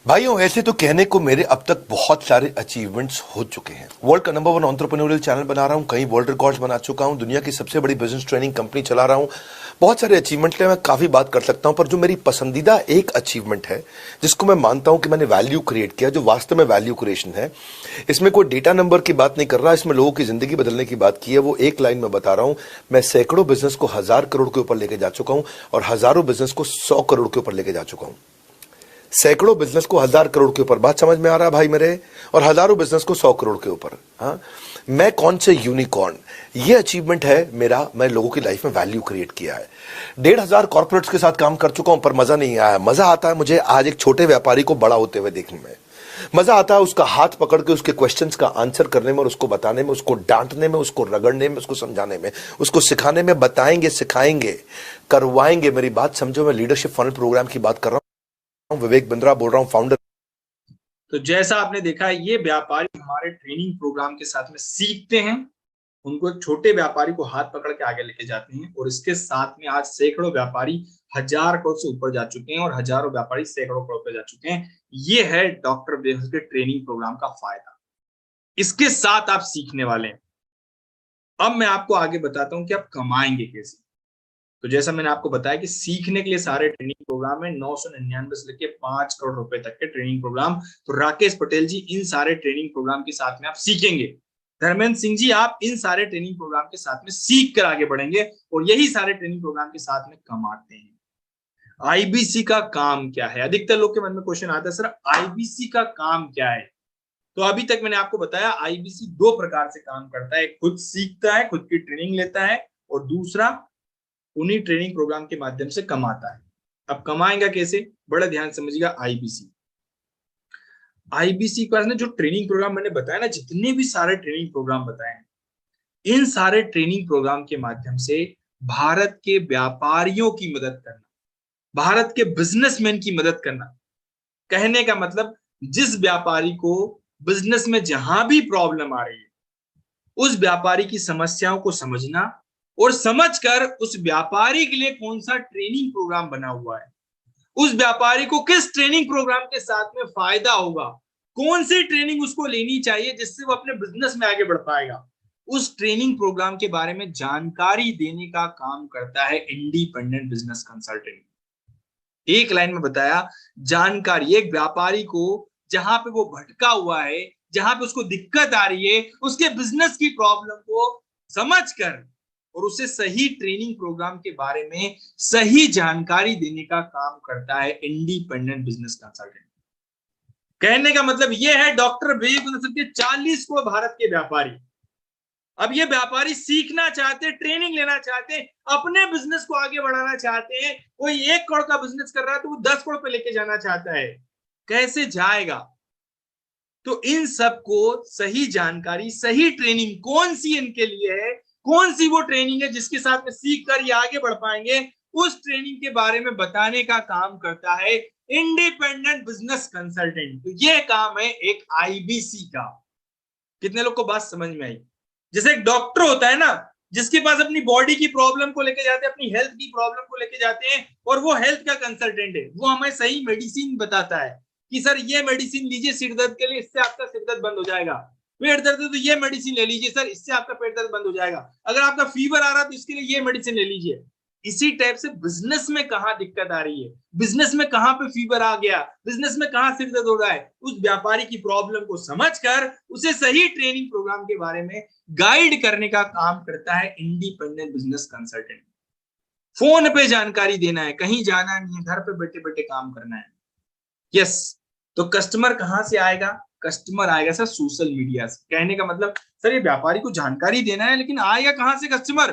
भाइयों, ऐसे तो कहने को मेरे अब तक बहुत सारे अचीवमेंट्स हो चुके हैं। वर्ल्ड का नंबर 1 एंटरप्रेन्योरियल चैनल बना रहा हूं, कई वर्ल्ड रिकॉर्ड्स बना चुका हूं, दुनिया की सबसे बड़ी बिजनेस ट्रेनिंग कंपनी चला रहा हूं। बहुत सारे अचीवमेंट है, मैं काफी बात कर सकता हूं, पर जो मेरी पसंदीदा एक अचीवमेंट है जिसको मैं मानता हूं कि मैंने वैल्यू क्रिएट किया, जो वास्तव में वैल्यू क्रिएशन है, इसमें कोई डेटा नंबर की बात नहीं कर रहा, इसमें लोगों की जिंदगी बदलने की बात की है। वो एक लाइन में बता रहा हूं, मैं सैकड़ों बिजनेस को 1000 करोड़ के ऊपर लेके जा चुका हूं और हजारों बिजनेस को 100 करोड़ के ऊपर लेके जा चुका हूं। सैकड़ों बिजनेस को 1000 करोड़ के ऊपर, बात समझ में आ रहा है भाई मेरे, और हजारों बिजनेस को 100 करोड़ के ऊपर। हाँ, मैं कौन से यूनिकॉर्न, ये अचीवमेंट है मेरा। मैं लोगों की लाइफ में वैल्यू क्रिएट किया है। 1500 कॉर्पोरेट्स के साथ काम कर चुका हूं, पर मजा नहीं आया। मजा आता है मुझे आज एक छोटे व्यापारी को बड़ा होते हुए देखने में। मजा आता है उसका हाथ पकड़ के उसके क्वेश्चंस का आंसर करने में और उसको बताने में, उसको डांटने में, उसको रगड़ने में, उसको समझाने में, उसको सिखाने में। बताएंगे, सिखाएंगे, करवाएंगे। मेरी बात समझो, मैं लीडरशिप फनल प्रोग्राम की बात कर रहा हूं। विवेक बिंद्रा बोल रहा हूं, फाउंडर। तो जैसा आपने देखा है, ये व्यापारी हमारे ट्रेनिंग प्रोग्राम के साथ में सीखते हैं, उनको एक छोटे व्यापारी को हाथ पकड़ के आगे लेके जाते हैं, और इसके साथ में आज सैकड़ों व्यापारी 1000 करोड़ से ऊपर जा चुके हैं और हजारों व्यापारी सैकड़ों करोड़ पे जा चुके हैं। ये है डॉक्टर बेहस के ट्रेनिंग प्रोग्राम का फायदा। इसके साथ आप सीखने वाले हैं। अब मैं आपको आगे बताता हूं कि आप कमाएंगे कैसे। तो जैसा मैंने आपको बताया कि सीखने के लिए सारे ट्रेनिंग प्रोग्राम है, 999 से लेके 5 करोड़ रुपए तक के ट्रेनिंग प्रोग्राम। तो राकेश पटेल जी, इन सारे ट्रेनिंग प्रोग्राम के साथ में आप सीखेंगे। धर्मेंद्र सिंह जी, आप इन सारे ट्रेनिंग प्रोग्राम के साथ में सीख कर आगे बढ़ेंगे और यही सारे ट्रेनिंग प्रोग्राम के साथ में कमाते हैं। आईबीसी का काम क्या है? अधिकतर लोग के मन में क्वेश्चन आता है, सर आईबीसी का काम क्या है? तो अभी तक मैंने आपको बताया आईबीसी 2 प्रकार से काम करता है। खुद सीखता है, खुद की ट्रेनिंग लेता है, और दूसरा उन्हीं ट्रेनिंग प्रोग्राम के माध्यम से कमाता है। अब कमाएगा कैसे, बड़ा ध्यान समझिएगा। आईबीसी के पास ना जो ट्रेनिंग प्रोग्राम मैंने बताया ना, जितने भी सारे ट्रेनिंग प्रोग्राम बताए हैं, इन सारे ट्रेनिंग प्रोग्राम के माध्यम से भारत के व्यापारियों की मदद करना, भारत के बिजनेसमैन की मदद करना। कहने का मतलब, जिस व्यापारी को बिजनेस में जहां भी प्रॉब्लम आ रही है, उस व्यापारी की समस्याओं को समझना और समझकर उस व्यापारी के लिए कौन सा ट्रेनिंग प्रोग्राम बना हुआ है, उस व्यापारी को किस ट्रेनिंग प्रोग्राम के साथ में फायदा होगा, कौन सी ट्रेनिंग उसको लेनी चाहिए जिससे वो अपने बिजनेस में आगे बढ़ पाएगा, उस ट्रेनिंग प्रोग्राम के बारे में जानकारी देने का काम करता है इंडिपेंडेंट बिजनेस कंसल्टेंट। एक लाइन में बताया, जानकारी। एक व्यापारी को जहां पे वो भटका हुआ है, जहां पे उसको दिक्कत आ रही है, उसके बिजनेस की प्रॉब्लम को समझकर और उसे सही ट्रेनिंग प्रोग्राम के बारे में सही जानकारी देने का काम करता है इंडिपेंडेंट बिजनेस कंसल्टेंट। कहने का मतलब यह है, डॉक्टर बेग के 40 को भारत के व्यापारी, अब ये व्यापारी सीखना चाहते, ट्रेनिंग लेना चाहते, अपने बिजनेस को आगे बढ़ाना चाहते हैं। कोई 1 करोड़ का बिजनेस कर रहा है तो वो 10 करोड़ पे लेके जाना चाहता है, कैसे जाएगा? तो इन सबको सही जानकारी, सही ट्रेनिंग कौन सी इनके लिए है, कौन सी वो ट्रेनिंग है जिसके साथ में सीख कर ये आगे बढ़ पाएंगे, उस ट्रेनिंग के बारे में बताने का काम करता है इंडिपेंडेंट बिजनेस कंसल्टेंट। तो ये काम है एक आईबीसी का। कितने लोग को बात समझ में आई? जैसे एक डॉक्टर होता है ना, जिसके पास अपनी बॉडी की प्रॉब्लम को लेके जाते हैं, अपनी हेल्थ की प्रॉब्लम को लेके जाते हैं, और वो हेल्थ का कंसल्टेंट है, वो हमें सही मेडिसिन बताता है कि सर ये मेडिसिन लीजिए सिर दर्द के लिए, इससे आपका सिर दर्द बंद हो जाएगा। पेट दर्द है तो ये मेडिसिन ले लीजिए सर, इससे आपका पेट दर्द बंद हो जाएगा। अगर आपका फीवर आ रहा है तो इसके लिए ये मेडिसिन ले लीजिए। इसी टाइप से बिजनेस में कहां दिक्कत आ रही है, बिजनेस में कहां पे फीवर आ गया, बिजनेस में कहां सिर दर्द हो रहा है, उस व्यापारी की प्रॉब्लम को समझकर उसे सही ट्रेनिंग प्रोग्राम के बारे में गाइड करने का काम करता है इंडिपेंडेंट बिजनेस कंसल्टेंट। फोन पे जानकारी देना है, कहीं जाना नहीं है, घर पे बैठे बैठे काम करना है। यस, तो कस्टमर कहां से आएगा? कस्टमर आएगा सर सोशल मीडिया से। कहने का मतलब सर ये व्यापारी को जानकारी देना है, लेकिन आएगा कहां से कस्टमर?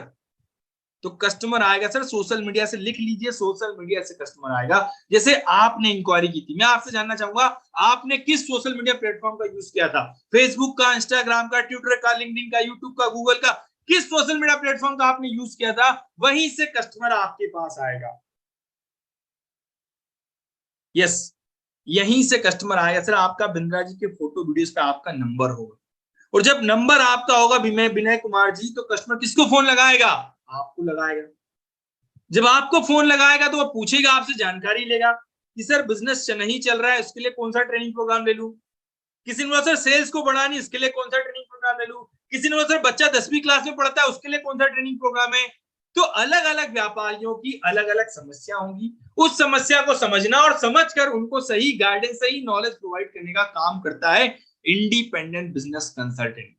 तो कस्टमर आएगा सर सोशल मीडिया से। लिख लीजिए, सोशल मीडिया से कस्टमर आएगा। जैसे आपने इंक्वायरी की थी, मैं आपसे जानना चाहूंगा आपने किस सोशल मीडिया प्लेटफॉर्म का यूज किया था? फेसबुक का, इंस्टाग्राम का, ट्विटर का, लिंक्डइन का, यूट्यूब का, गूगल का? किस सोशल मीडिया प्लेटफॉर्म का आपने यूज किया था? वहीं से कस्टमर आपके पास आएगा। यस, यहीं से कस्टमर आएगा सर। आपका बिंद्रा जी के फोटो वीडियोस पे आपका नंबर होगा, और जब नंबर आपका होगा विनय कुमार जी, तो कस्टमर किसको फोन लगाएगा? आपको लगाएगा। जब आपको फोन लगाएगा तो वो पूछेगा, आपसे जानकारी लेगा कि सर बिजनेस नहीं चल रहा है, उसके लिए कौन सा ट्रेनिंग प्रोग्राम ले लूं। किसी ने बोला सर सेल्स को बढ़ानी, इसके लिए कौन सा ट्रेनिंग प्रोग्राम ले लूं। किसी ने बोला सर बच्चा 10वीं क्लास में पढ़ता है, उसके लिए कौन सा ट्रेनिंग प्रोग्राम है। तो अलग अलग व्यापारियों की अलग अलग समस्या होंगी। उस समस्या को समझना और समझकर उनको सही गाइडेंस, सही नॉलेज प्रोवाइड करने का काम करता है इंडिपेंडेंट बिजनेस कंसल्टेंट।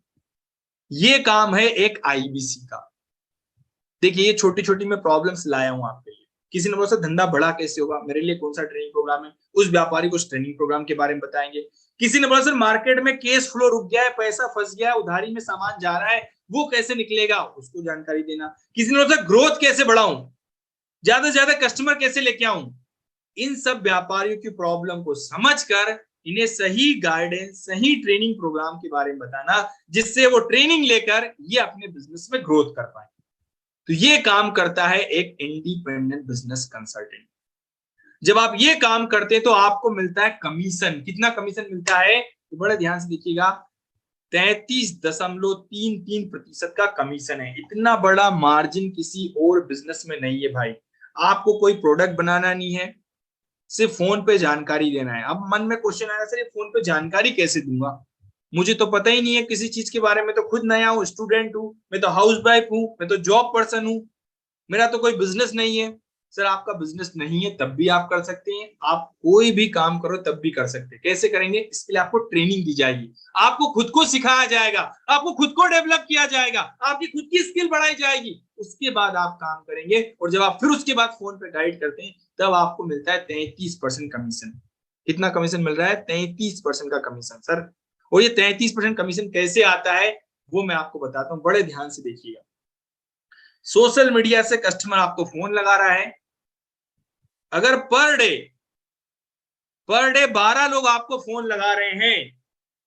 ये काम है एक आईबीसी का। देखिए, ये छोटी छोटी मैं प्रॉब्लम्स लाया हूं आपके लिए। किसी ने बोला सर धंधा बड़ा कैसे होगा, मेरे लिए कौन सा ट्रेनिंग प्रोग्राम है? उस व्यापारी को उस ट्रेनिंग प्रोग्राम के बारे में बताएंगे। किसी ने बोला सर मार्केट में केस फ्लो रुक गया है, पैसा फंस गया है, उधारी में सामान जा रहा है, वो कैसे निकलेगा, उसको जानकारी देना। किसी ने बोला सर ग्रोथ कैसे बढ़ाऊं, ज्यादा से ज्यादा कस्टमर कैसे लेके आऊं। इन सब व्यापारियों की प्रॉब्लम को समझकर इन्हें सही गाइडेंस, सही ट्रेनिंग प्रोग्राम के बारे में बताना, जिससे वो ट्रेनिंग लेकर ये अपने बिजनेस में ग्रोथ कर पाए। तो ये काम करता है एक इंडिपेंडेंट बिजनेस कंसल्टेंट। जब आप ये काम करते हैं तो आपको मिलता है कमीशन। कितना कमीशन मिलता है? तो बड़े ध्यान से देखिएगा, 33.33% का कमीशन है। इतना बड़ा मार्जिन किसी और बिजनेस में नहीं है भाई। आपको कोई प्रोडक्ट बनाना नहीं है, सिर्फ फोन पे जानकारी देना है। अब मन में क्वेश्चन आएगा सर ये फोन पे जानकारी कैसे दूंगा, मुझे तो पता ही नहीं है किसी चीज के बारे में, तो खुद नया हूँ, स्टूडेंट हूँ, मैं तो हाउस वाइफ हूँ, मैं तो जॉब पर्सन हूँ, मेरा तो कोई बिजनेस नहीं है। सर आपका बिजनेस नहीं है तब भी आप कर सकते हैं, आप कोई भी काम करो तब भी कर सकते हैं। कैसे करेंगे? इसके लिए आपको ट्रेनिंग दी जाएगी, आपको खुद को सिखाया जाएगा, आपको खुद को डेवलप किया जाएगा, आपकी खुद की स्किल बढ़ाई जाएगी, उसके बाद आप काम करेंगे। और जब आप फिर उसके बाद फोन पे गाइड करते हैं, तब आपको मिलता है 33% कमीशन। कितना कमीशन मिल रहा है? 33% का कमीशन सर। और ये 33% कमीशन कैसे आता है वो मैं आपको बताता हूँ, बड़े ध्यान से देखिएगा। सोशल मीडिया से कस्टमर आपको फोन लगा रहा है, अगर पर डे 12 लोग आपको फोन लगा रहे हैं,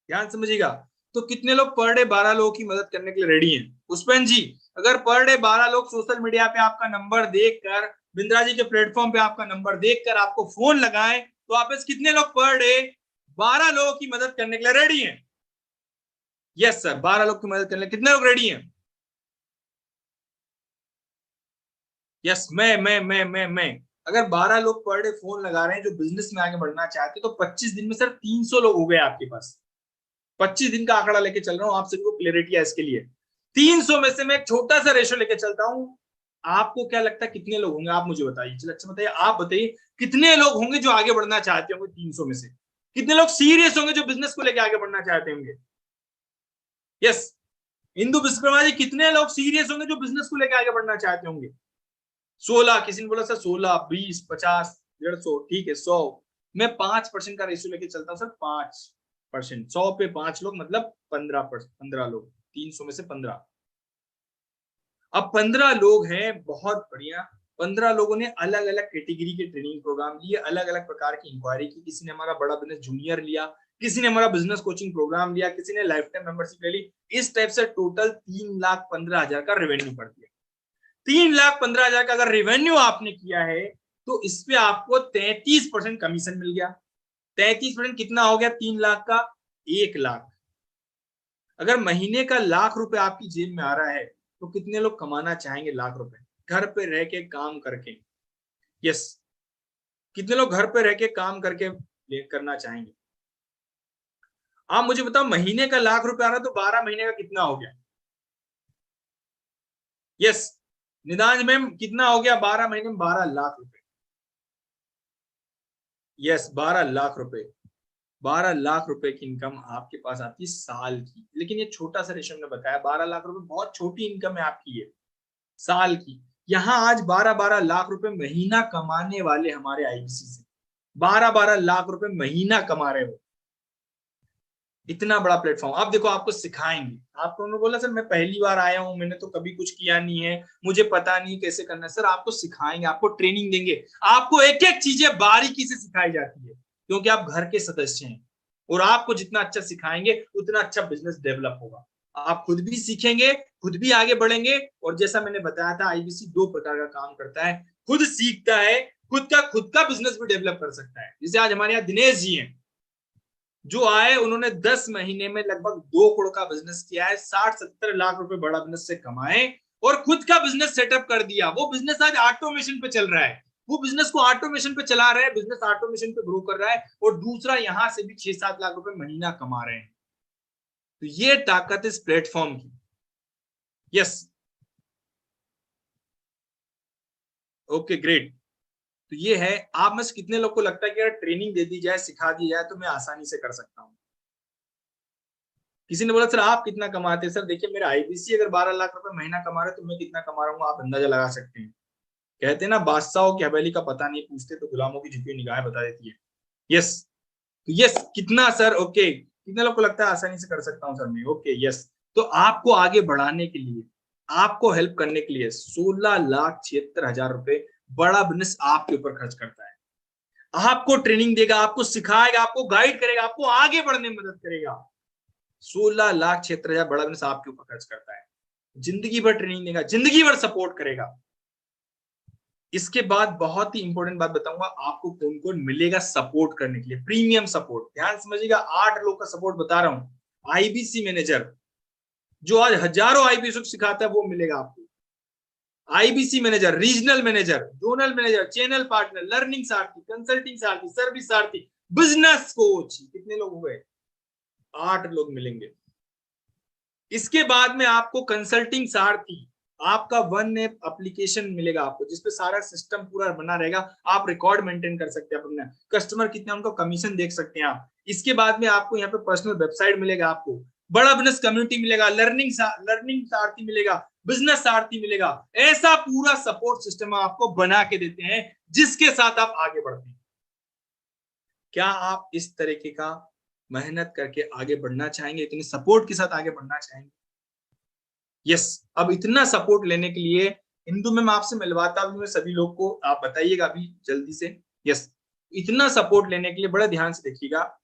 ध्यान समझिएगा, तो कितने लोग पर डे 12 लोगों की मदद करने के लिए रेडी हैं? पुष्पन जी, अगर पर डे 12 लोग सोशल मीडिया पे आपका नंबर देखकर, बिंद्रा जी के प्लेटफॉर्म पे आपका नंबर देखकर आपको फोन लगाएं, तो आप कितने लोग पर डे 12 लोगों की मदद करने के लिए रेडी हैं? यस सर, 12 लोग की मदद करने के लिए कितने लोग रेडी हैं? यस, मैं अगर 12 लोग पर डे फोन लगा रहे हैं जो बिजनेस में आगे बढ़ना चाहते हैं, तो 25 दिन में सर 300 लोग हो गए आपके पास। 25 दिन का आंकड़ा लेके चल रहा हूं, आप सभी को क्लियरिटी है इसके लिए। 300 में से मैं एक छोटा सा रेशो लेके चलता हूं। आपको क्या लगता है कितने लोग होंगे? आप मुझे बताइए। चलो अच्छा बताइए, आप बताइए कितने लोग होंगे जो आगे बढ़ना चाहते होंगे? 300 में से कितने लोग सीरियस होंगे जो बिजनेस को लेकर आगे बढ़ना चाहते होंगे? यस, इंदु विश्वकर्मा जी, कितने लोग सीरियस होंगे जो बिजनेस को लेकर आगे बढ़ना चाहते होंगे? 16। किसी ने बोला सर 16, 20, 50, 150, ठीक है 100। मैं 5% का रेशियो लेके चलता हूँ सर, 5%। 100 पे 5 लोग मतलब 15 लोग, 300 में से 15। अब 15 लोग हैं, बहुत बढ़िया। 15 लोगों ने अलग अलग कैटेगरी के ट्रेनिंग प्रोग्राम लिए, अलग अलग प्रकार की इंक्वायरी की। किसी ने हमारा बड़ा बिजनेस जूनियर लिया, किसी ने हमारा बिजनेस कोचिंग प्रोग्राम लिया, किसी ने लाइफ टाइम मेंबरशिप ले ली। इस टाइप से टोटल 3,15,000 का रेवेन्यू पड़ दिया। 3,15,000 का अगर रेवेन्यू आपने किया है, तो इस पे आपको 33% कमीशन मिल गया। 33% कितना हो गया? 3 लाख का 1 लाख। अगर महीने का लाख रुपए आपकी जेब में आ रहा है, तो कितने लोग कमाना चाहेंगे लाख रुपए घर पे रह के काम करके? यस, कितने लोग घर पे रह के काम करके करना चाहेंगे? आप मुझे बताओ, महीने का लाख रुपए आ रहा है तो 12 महीने का कितना हो गया? यस, निदान मैम कितना हो गया? 12 महीने में 12 लाख रुपए। यस, 12 लाख रुपए। 12 लाख रुपए की इनकम आपके पास आती है साल की। लेकिन ये छोटा सा रेशो ने बताया, 12 लाख रुपए बहुत छोटी इनकम है आपकी ये साल की। यहाँ आज 12-12 लाख रुपए महीना कमाने वाले हमारे आईबीसी से 12-12 लाख रुपए महीना कमा रहे हो। इतना बड़ा प्लेटफॉर्म। आप देखो, आपको सिखाएंगे। आपको उन्होंने बोला सर मैं पहली बार आया हूं, मैंने तो कभी कुछ किया नहीं है, मुझे पता नहीं कैसे करना है। सर आपको सिखाएंगे, आपको ट्रेनिंग देंगे, आपको एक एक चीजें बारीकी से सिखाई जाती है, क्योंकि आप घर के सदस्य हैं। और आपको जितना अच्छा सिखाएंगे उतना अच्छा बिजनेस डेवलप होगा। आप खुद भी सीखेंगे, खुद भी आगे बढ़ेंगे। और जैसा मैंने बताया था, आईबीसी दो प्रकार का काम करता है, खुद सीखता है, खुद का बिजनेस भी डेवलप कर सकता है। जैसे आज हमारे यहाँ दिनेश जी हैं, जो आए, उन्होंने 10 महीने में लगभग 2 करोड़ का बिजनेस किया है, 60-70 लाख रुपए बड़ा बिजनेस से कमाए और खुद का बिजनेस सेटअप कर दिया। वो बिजनेस आज ऑटोमेशन पे चल रहा है, वो बिजनेस को ऑटोमेशन पे चला रहे हैं, बिजनेस ऑटोमेशन पे ग्रो कर रहा है। और दूसरा यहां से भी 6-7 लाख रुपए महीना कमा रहे हैं। तो ये ताकत इस प्लेटफॉर्म की। Yes, okay, great. तो ये है। आप में से कितने लोग को लगता है कि अगर ट्रेनिंग दे दी जाए, सिखा दी जाए, तो मैं आसानी से कर सकता हूं? किसी ने बोला सर आप कितना कमाते हैं? सर देखिए, मेरा आईबीसी अगर 12 लाख रुपए महीना कमा रहे, तो मैं कितना कमा रहा हूँ आप अंदाजा लगा सकते हैं। कहते हैं ना, बादशाहों की हवेली का पता नहीं पूछते, तो गुलामों की झुकी निगाहें बता देती है। यस, तो यस, कितना सर? ओके, कितने लोग को लगता है आसानी से कर सकता हूँ सर मैं? Okay, yes. तो आपको आगे बढ़ाने के लिए, आपको हेल्प करने के लिए 16,76,000 रुपए बड़ा बिजनेस आपके ऊपर खर्च करता है। आपको ट्रेनिंग देगा, आपको सिखाएगा, आपको गाइड करेगा, आपको आगे बढ़ने में मदद करेगा। 16,76,000 बड़ा बिजनेस आपके ऊपर खर्च करता है। जिंदगी भर ट्रेनिंग देगा, जिंदगी भर सपोर्ट करेगा। इसके बाद बहुत ही इंपॉर्टेंट बात बताऊंगा, आपको कौन कौन मिलेगा सपोर्ट करने के लिए, प्रीमियम सपोर्ट। ध्यान समझिएगा, 8 लोग का सपोर्ट बता रहा हूं। आईबीसी मैनेजर, जो आज हजारों आईबीसी को सिखाता है, वो मिलेगा आपको। IBC manager, regional manager, zonal manager, channel partner, learning सारथी, कंसल्टिंग सारथी, सर्विस सारथी, बिजनेस कोच। कितने लोग हुए? 8 लोग मिलेंगे। इसके बाद में आपको कंसल्टिंग सारथी, आपका वन ऐप एप्लीकेशन मिलेगा आपको, जिसपे सारा सिस्टम पूरा बना रहेगा। आप रिकॉर्ड मेंटेन कर सकते हैं अपना, कस्टमर कितने उनको कमीशन देख सकते हैं आप। इसके बाद में आपको यहाँ पे पर्सनल वेबसाइट मिलेगा, आपको बड़ा बिजनेस कम्युनिटी मिलेगा, लर्निंग सारथी मिलेगा, बिजनेस सारथी मिलेगा। ऐसा पूरा सपोर्ट सिस्टम आपको बना के देते हैं, जिसके साथ आप आगे बढ़ते हैं। क्या आप इस तरीके का मेहनत करके आगे बढ़ना चाहेंगे? इतने सपोर्ट के साथ आगे बढ़ना चाहेंगे? यस। अब इतना सपोर्ट लेने के लिए इंदु में मैं आपसे मिलवाता हूं सभी लोग को, आप बताइएगा अभी जल्दी से। यस, इतना सपोर्ट लेने के लिए बड़ा ध्यान से देखिएगा।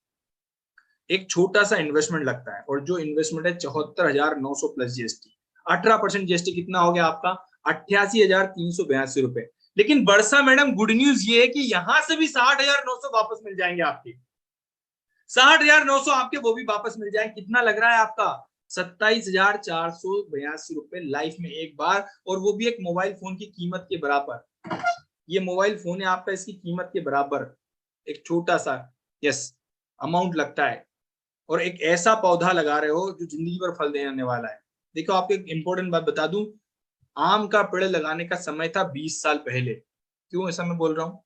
एक छोटा सा इन्वेस्टमेंट लगता है, और जो इन्वेस्टमेंट है 74,900 प्लस जीएसटी। 18% जीएसटी कितना हो गया आपका? 88,382 रुपए। लेकिन बरसा मैडम, गुड न्यूज ये है कि यहां से भी 60,900 वापस मिल जाएंगे आपके। 60,900 आपके वो भी वापस मिल जाए। कितना लग रहा है आपका? 27,482 रुपए लाइफ में एक बार, और वो भी एक मोबाइल फोन की कीमत के बराबर। ये मोबाइल फोन है आपका, इसकी कीमत के बराबर एक छोटा सा, यस, अमाउंट लगता है। और एक ऐसा पौधा लगा रहे हो जो जिंदगी भर फल देने वाला है। देखो, आपको एक इंपॉर्टेंट बात बता दूं, आम का पेड़ लगाने का समय था 20 साल पहले। क्यों ऐसा मैं बोल रहा हूं?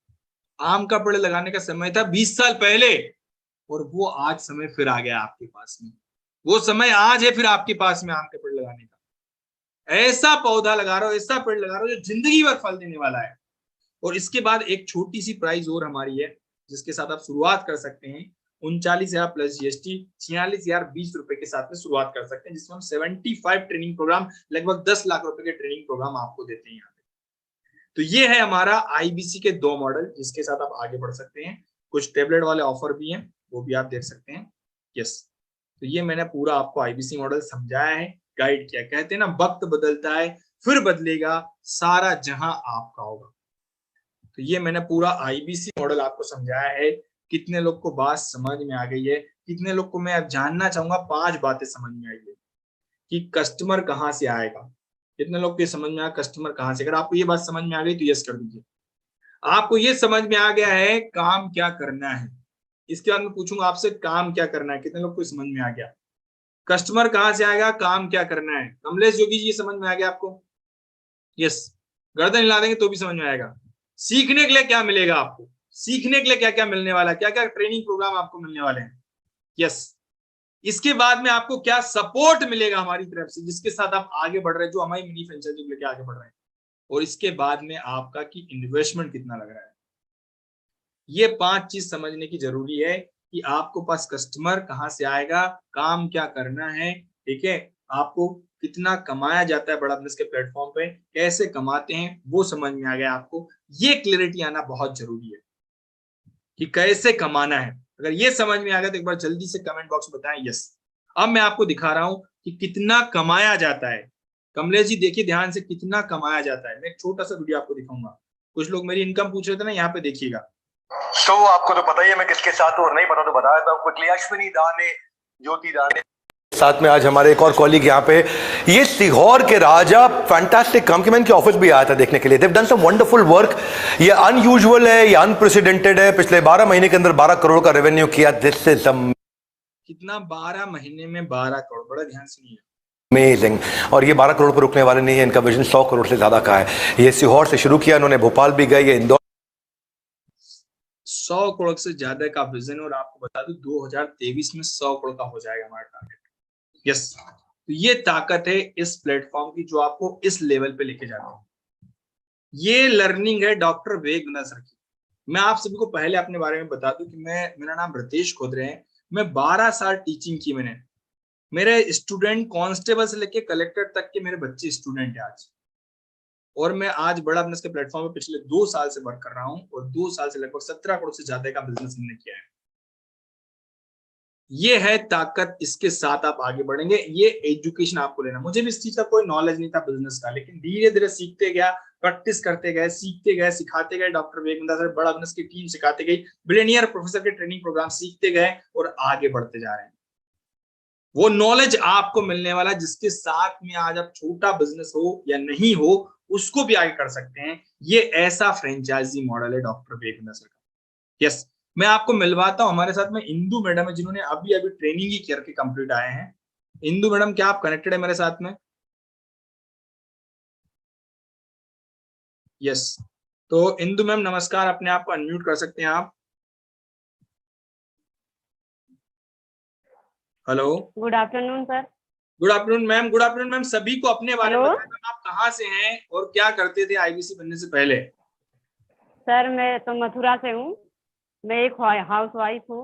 आम का पेड़ लगाने का समय था 20 साल पहले, और वो आज समय फिर आ गया आपके पास में। वो समय आज है फिर आपके पास में आम के पेड़ लगाने का। ऐसा पौधा लगा रहा हो, ऐसा पेड़ लगा रहा हो जो जिंदगी भर फल देने वाला है। और इसके बाद एक छोटी सी प्राइस और हमारी है, जिसके साथ आप शुरुआत कर सकते हैं। 39,000 प्लस जीएसटी, 46,020 रुपए के साथ में शुरुआत कर सकते हैं, जिसमें हम 75 ट्रेनिंग प्रोग्राम, लगभग 10 लाख रुपए के ट्रेनिंग प्रोग्राम आपको देते हैं यहाँ पे। तो ये है हमारा आईबीसी के 2 मॉडल, जिसके साथ आप आगे बढ़ सकते हैं। कुछ टेबलेट वाले ऑफर भी हैं, वो भी आप देख सकते हैं। यस, तो ये मैंने पूरा आपको आईबीसी मॉडल समझाया है, गाइड किया। कहते हैं ना, वक्त बदलता है फिर बदलेगा, सारा जहां आपका होगा। तो ये मैंने पूरा आईबीसी मॉडल आपको समझाया है। कितने लोग को बात समझ में आ गई है? कितने लोग को मैं अब जानना चाहूंगा 5 बातें समझ में आई है कि कस्टमर कहां से आएगा। कितने लोग को समझ में आया कस्टमर कहां से? अगर आपको ये बात समझ में आ गई तो यस कर दीजिए। आपको ये समझ में आ गया है काम क्या करना है? इसके बाद मैं पूछूंगा आपसे, काम क्या करना है? कितने लोग को समझ में आ गया? कस्टमर कहां से आएगा, काम क्या करना है? कमलेश जोगी जी, ये समझ में आ गया आपको? यस, गर्दन हिला देंगे तो भी समझ में आएगा। सीखने के लिए क्या मिलेगा आपको? सीखने के लिए क्या क्या मिलने वाला है? क्या क्या ट्रेनिंग प्रोग्राम आपको मिलने वाले हैं? यस। इसके बाद में आपको क्या सपोर्ट मिलेगा हमारी तरफ से, जिसके साथ आप आगे बढ़ रहे हैं, जो हमारी मिनी फ्रेंचाइजी लेके आगे बढ़ रहे हैं। और इसके बाद में आपका कि इन्वेस्टमेंट कितना लग रहा है। ये 5 चीज समझने की जरूरी है कि आपको पास कस्टमर कहाँ से आएगा, काम क्या करना है, ठीक है, आपको कितना कमाया जाता है बड़ा बिजनेस के प्लेटफॉर्म पे, कैसे कमाते हैं वो समझ में आ गया आपको। ये क्लियरिटी आना बहुत जरूरी है कि कैसे कमाना है। अगर ये समझ में आ गया तो एक बार जल्दी से कमेंट बॉक्स में बताएं यस। अब मैं आपको दिखा रहा हूं कि कितना कमाया जाता है। कमलेश जी देखिए ध्यान से, कितना कमाया जाता है। मैं एक छोटा सा वीडियो आपको दिखाऊंगा। कुछ लोग मेरी इनकम पूछ रहे थे ना, यहाँ पे देखिएगा। तो आपको तो पता ही है मैं किसके साथ हूं, और नहीं पता तो बताया था क्विकली। अश्विनी दाने, ज्योति दाने साथ में आज हमारे एक और कॉलीग यहाँ पे, ये सीहोर के राजा फैंटास्टिक काम के, मैं इनके ऑफिस भी आया था देखने के लिए। They've done some wonderful work. ये अनयूजुअल है, ये अनप्रेसिडेंटेड है। पिछले 12 महीने के अंदर 12 करोड़ का रेवेन्यू किया। दिस इज कितना 12 महीने में 12 करोड़, बड़ा ध्यान सुनिए, अमेजिंग। और ये 12 करोड़ पर रुकने वाले नहीं है, इनका विजन 100 करोड़ से ज्यादा का है। ये सीहोर से शुरू किया इन्होंने, भोपाल भी गए, ये इंदौर 100 करोड़ से ज्यादा का विजन। और आपको बता दूं 2023 में 100 करोड़ का हो जाएगा हमारा टारगेट। यस, तो ये ताकत है इस प्लेटफॉर्म की जो आपको इस लेवल पे लेके जाता है। ये लर्निंग है डॉक्टर विवेक बिंद्रा सर की। मैं आप सभी को पहले अपने बारे में बता दूं कि मेरा नाम रितेश खोदरे है। मैं 12 साल टीचिंग की मैंने। मेरे स्टूडेंट कांस्टेबल से लेके कलेक्टर तक के मेरे बच्चे स्टूडेंट है आज। और मैं आज बड़ा बिजनेस के प्लेटफॉर्म पे पिछले 2 साल से वर्क कर रहा हूं और 2 साल से लगभग 17 करोड़ से ज्यादा का बिजनेस हमने किया है। ये है ताकत, इसके साथ आप आगे बढ़ेंगे। ये एजुकेशन आपको लेना, मुझे भी इस चीज का कोई नॉलेज नहीं था बिजनेस का, लेकिन धीरे धीरे सीखते गया, प्रैक्टिस करते गए, सीखते गए, सिखाते गए। डॉक्टर विवेक बिंद्रा सर बड़ा बिजनेस की टीम सिखाते गई, बिलियनियर प्रोफेसर के ट्रेनिंग प्रोग्राम सीखते गए और आगे बढ़ते जा रहे हैं। वो नॉलेज आपको मिलने वाला, जिसके साथ में आज आप छोटा बिजनेस हो या नहीं हो उसको भी आगे कर सकते हैं। ये ऐसा फ्रेंचाइजी मॉडल है डॉक्टर विवेक बिंद्रा सर का। यस, मैं आपको मिलवाता हूं, हमारे साथ में इंदु मैडम है जिन्होंने अभी अभी ट्रेनिंग ही करके कंप्लीट आए हैं। इंदु मैडम, क्या आप कनेक्टेड है मेरे साथ में? यस, तो इंदु मैम नमस्कार, अपने आप को अनम्यूट कर सकते हैं आप। Hello, good afternoon sir. Good afternoon ma'am. Good afternoon ma'am. सभी को अपने बारे में हेलो बताएं, आप कहाँ से हैं और क्या करते थे आईबीसी बनने से पहले? सर, मैं तो मथुरा से हूँ। मैं एक हाउस वाइफ हूँ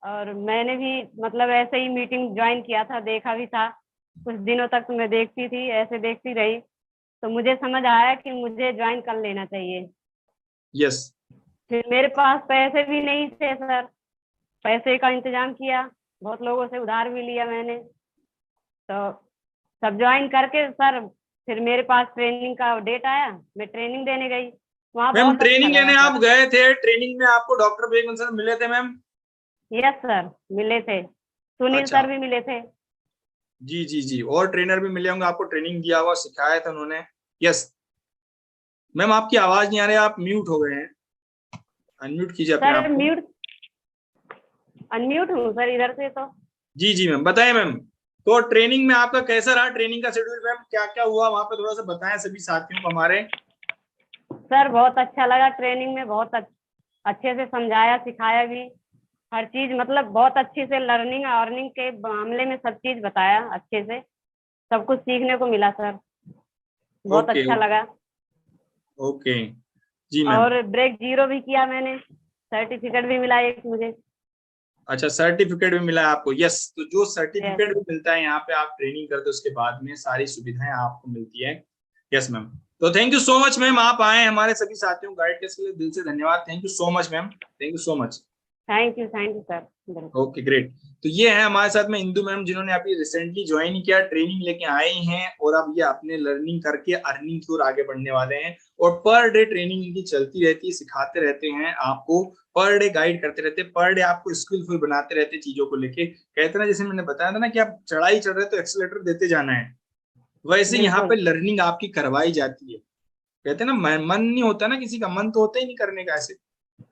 और मैंने भी मतलब ऐसे ही मीटिंग ज्वाइन किया था, देखा भी था। कुछ दिनों तक तो मैं देखती थी, ऐसे देखती रही, तो मुझे समझ आया कि मुझे ज्वाइन कर लेना चाहिए। यस, फिर मेरे पास पैसे भी नहीं थे सर, पैसे का इंतजाम किया, बहुत लोगों से उधार भी लिया मैंने, तो सब ज्वाइन करके सर फिर मेरे पास ट्रेनिंग का डेट आया, मैं ट्रेनिंग देने गई, वहाँ मैम बहुत अच्छा ट्रेनिंग लगा लेने आप सर। गए थे, ट्रेनिंग में आपको डॉक्टर विवेक बिंद्रा सर मिले थे मैम? यस सर, मिले थे, सुनील अच्छा, सर भी मिले थे। जी जी जी, और ट्रेनर भी मिले होंगे, आपको ट्रेनिंग दिया हुआ, सिखाया था उन्होंने। यस मैम, आपकी आवाज नहीं आ रही, आप म्यूट हो गए हैं, अनम्यूट कीजिए अपने सर आप को। अनम्यूट हूँ सर इधर से तो। जी जी मैम, बताएं मैम। तो ट्रेनिंग में आपका कैसा रहा, ट्रेनिंग का शेड्यूल मैम, क्या क्या हुआ वहां पे, थोड़ा सा बताएं सभी साथियों को हमारे। सर बहुत अच्छा लगा, ट्रेनिंग में बहुत अच्छे से समझाया, सिखाया भी, हर चीज मतलब बहुत अच्छे से लर्निंग अर्निंग के मामले में सब चीज बताया अच्छे से, सब कुछ सीखने को मिला सर, बहुत ओके अच्छा लगा। ओके, जी मैम। और ब्रेक जीरो भी किया मैंने, सर्टिफिकेट भी मिला एक मुझे। अच्छा, सर्टिफिकेट भी मिला है आपको? यस, तो जो यस सर्टिफिकेट भी मिलता है यहाँ पे, आप ट्रेनिंग करते हो उसके बाद में सारी सुविधाएं आपको मिलती है। यस मैम, तो thank you so much ma'am, आप आए हमारे सभी साथियों को गाइड करने के लिए, दिल से धन्यवाद। Thank you so much ma'am, thank you so much. Thank you sir. Okay great. तो ये है हमारे साथ में इंदु मैम, जिन्होंने अभी रिसेंटली ज्वाइन किया, ट्रेनिंग लेके आए हैं और अब ये अपने लर्निंग करके अर्निंग की ओर आगे बढ़ने वाले हैं। और पर डे ट्रेनिंग इनकी चलती रहती है, सिखाते रहते हैं आपको, पर डे गाइड करते रहते हैं, पर डे आपको स्किलफुल बनाते रहते हैं चीजों को लेके। कहते ना, जैसे मैंने बताया था ना कि आप चढ़ाई चढ़ रहे तो एक्सीलरेटर देते जाना है, वैसे यहाँ पे बिल्कुल लर्निंग आपकी करवाई जाती है। कहते हैं ना, मन नहीं होता ना किसी का, मन तो होता ही नहीं करने का। ऐसे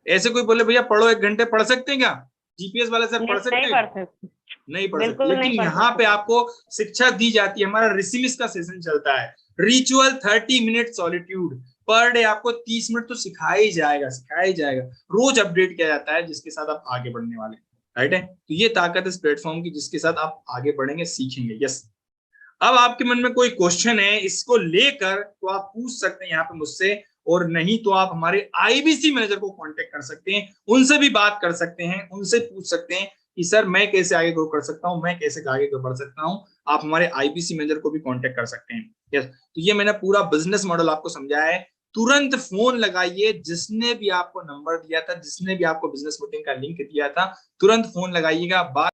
ऐसे कोई बोले भैया पढ़ो 1 घंटे, पढ़ सकते हैं क्या? जीपीएस वाले सर पढ़ सकते नहीं हैं? पढ़ सकते, नहीं पढ़ सकते। बिल्कुल नहीं लेकिन पढ़ यहाँ पे सकते। आपको शिक्षा दी जाती है। हमारा रिसिलिस का सेशन चलता है, ritual 30 minute solitude, per day आपको 30 मिनट तो सिखाया ही जाएगा, सिखाया ही जाएगा, रोज अपडेट किया जाता है, जिसके साथ आप आगे बढ़ने वाले। राइट है, तो ये ताकत इस प्लेटफॉर्म की, जिसके साथ आप आगे बढ़ेंगे, सीखेंगे। यस, अब आपके मन में कोई क्वेश्चन है इसको लेकर तो आप पूछ सकते हैं यहाँ पे मुझसे, और नहीं तो आप हमारे आईबीसी मैनेजर को कांटेक्ट कर सकते हैं, उनसे भी बात कर सकते हैं, उनसे पूछ सकते हैं कि सर मैं कैसे आगे ग्रो कर सकता हूं, मैं कैसे आगे बढ़ सकता हूं। आप हमारे आईबीसी मैनेजर को भी कांटेक्ट कर सकते हैं। यस, तो ये मैंने पूरा बिजनेस मॉडल आपको समझाया है। तुरंत फोन लगाइए, जिसने भी आपको नंबर दिया था, जिसने भी आपको बिजनेस मीटिंग का लिंक दिया था, तुरंत फोन लगाइएगा। बात